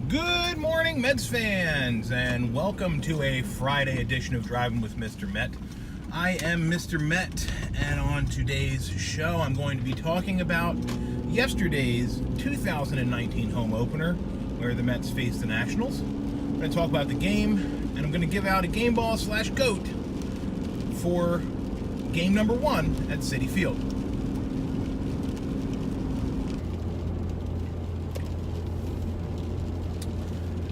Good morning, Mets fans, and welcome to a Friday edition of Driving with Mr. Met. I am Mr. Met, and on today's show, I'm going to be talking about yesterday's 2019 home opener, where the Mets faced the Nationals. I'm going to talk about the game, and I'm going to give out a game ball / GOAT for game number 1 at Citi Field.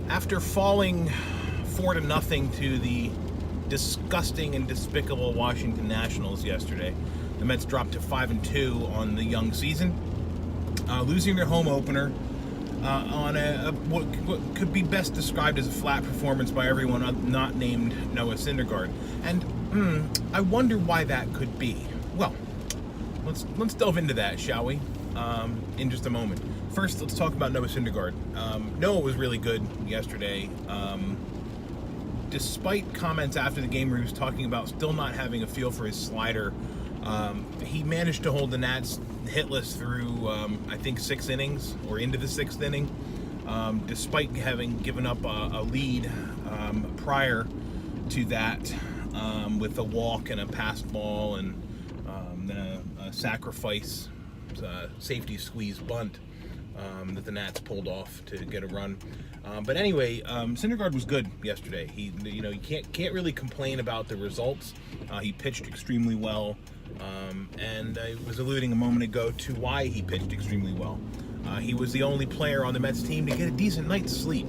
After falling 4-0 to the disgusting and despicable Washington Nationals yesterday, the Mets dropped to 5-2 on the young season, losing their home opener on what could be best described as a flat performance by everyone not named Noah Syndergaard. And I wonder why that could be. Well, let's delve into that, shall we? In just a moment. First, let's talk about Noah Syndergaard. Noah was really good yesterday. Despite comments after the game where he was talking about still not having a feel for his slider, he managed to hold the Nats hitless through, I think, 6 innings, or into the 6th inning, despite having given up a lead prior to that with a walk and a passed ball and then a sacrifice safety squeeze bunt that the Nats pulled off to get a run. But anyway, Syndergaard was good yesterday. You can't really complain about the results. He pitched extremely well, and I was alluding a moment ago to why he pitched extremely well. He was the only player on the Mets team to get a decent night's sleep,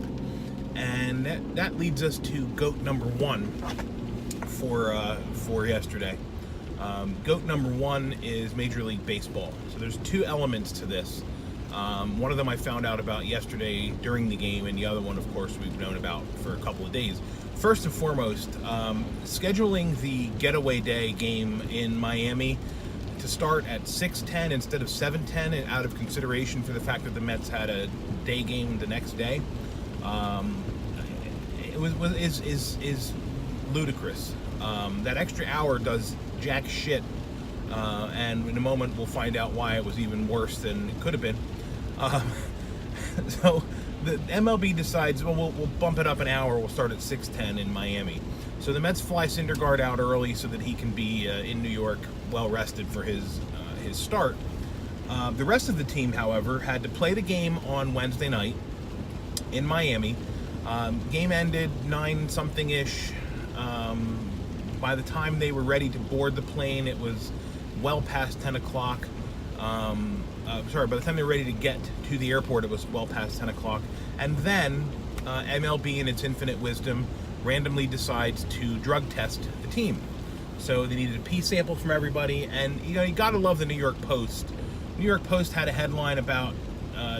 and that leads us to GOAT number 1 for yesterday. GOAT number 1 is Major League Baseball. So there's 2 elements to this. One of them I found out about yesterday during the game, and the other one, of course, we've known about for a couple of days. First and foremost, scheduling the getaway day game in Miami to start at 6:10 instead of 7:10 out of consideration for the fact that the Mets had a day game the next day, is ludicrous. That extra hour does jack shit, and in a moment we'll find out why it was even worse than it could have been. So the MLB decides, well, we'll bump it up an hour. We'll start at 6:10 in Miami. So the Mets fly Syndergaard out early so that he can be in New York, well rested for his start. The rest of the team, however, had to play the game on Wednesday night in Miami. Game ended 9-something-ish. By the time they were ready to board the plane, it was well past 10 o'clock. By the time they were ready to get to the airport, it was well past 10 o'clock. And then MLB, in its infinite wisdom, randomly decides to drug test the team. So they needed a pee sample from everybody. And, you gotta love the New York Post. New York Post had a headline about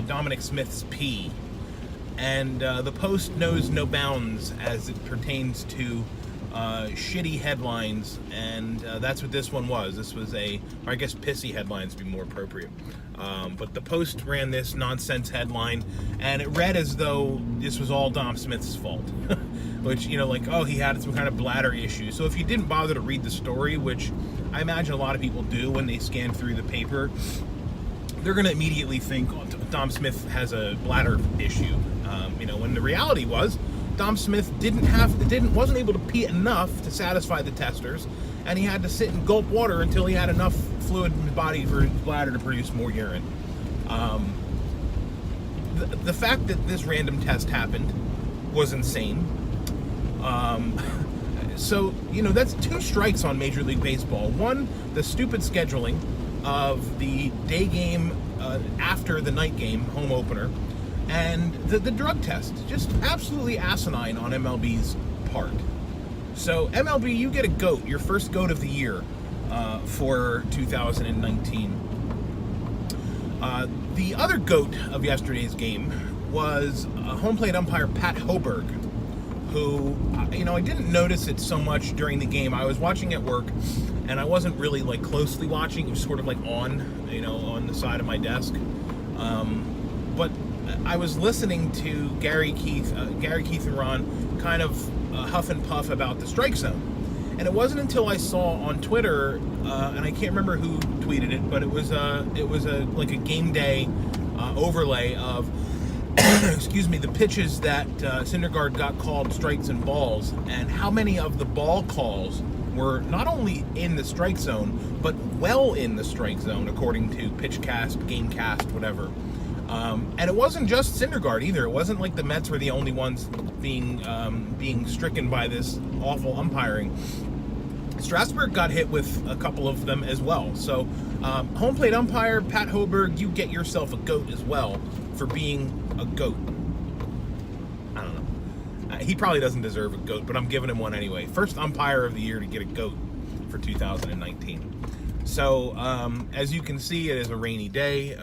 Dominic Smith's pee. And the Post knows no bounds as it pertains to shitty headlines, and that's what this one was. This was or I guess pissy headlines would be more appropriate. But the Post ran this nonsense headline, and it read as though this was all Dom Smith's fault. Which, he had some kind of bladder issue. So if you didn't bother to read the story, which I imagine a lot of people do when they scan through the paper, they're going to immediately think, oh, Dom Smith has a bladder issue. When the reality was, Dom Smith wasn't able to pee enough to satisfy the testers, and he had to sit and gulp water until he had enough fluid in his body for his bladder to produce more urine. The fact that this random test happened was insane. So, that's 2 strikes on Major League Baseball. One, the stupid scheduling of the day game after the night game, home opener, and the drug test. Just absolutely asinine on MLB's part. So MLB, you get a GOAT, your first GOAT of the year for 2019. The other GOAT of yesterday's game was home plate umpire Pat Hoberg, who, I didn't notice it so much during the game. I was watching at work, and I wasn't really closely watching. It was sort of on the side of my desk. But I was listening to Gary Keith and Ron kind of huff and puff about the strike zone. And it wasn't until I saw on Twitter, and I can't remember who tweeted it, but it was a game day overlay of excuse me, the pitches that Syndergaard got called strikes and balls, and how many of the ball calls were not only in the strike zone, but well in the strike zone, according to PitchCast, GameCast, whatever. And it wasn't just Syndergaard either. It wasn't like the Mets were the only ones being stricken by this awful umpiring. Strasburg got hit with a couple of them as well. So, home plate umpire Pat Hoberg, you get yourself a goat as well for being a goat. I don't know. He probably doesn't deserve a goat, but I'm giving him one anyway. First umpire of the year to get a goat for 2019. So, as you can see, it is a rainy day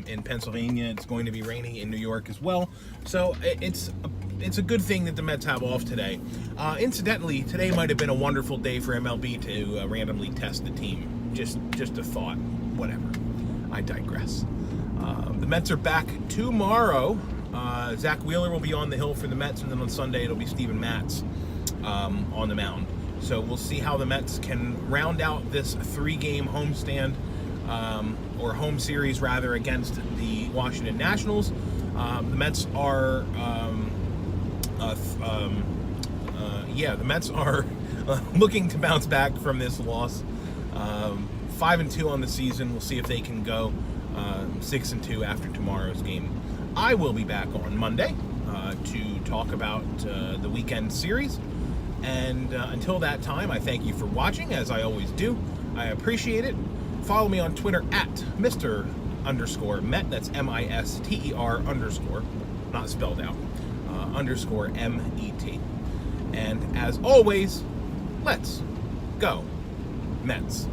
in Pennsylvania. It's going to be rainy in New York as well. So, it's a good thing that the Mets have off today. Incidentally, today might have been a wonderful day for MLB to randomly test the team. Just a thought. Whatever. I digress. The Mets are back tomorrow. Zach Wheeler will be on the hill for the Mets, and then on Sunday it'll be Steven Matz on the mound. So we'll see how the Mets can round out this 3-game homestand, or home series rather, against the Washington Nationals. The Mets are, the Mets are looking to bounce back from this loss. 5-2 on the season. We'll see if they can go 6-2 after tomorrow's game. I will be back on Monday to talk about the weekend series. And until that time, I thank you for watching, as I always do. I appreciate it. Follow me on Twitter at Mr_Met. That's MISTER_, not spelled out, _MET. And as always, let's go Mets.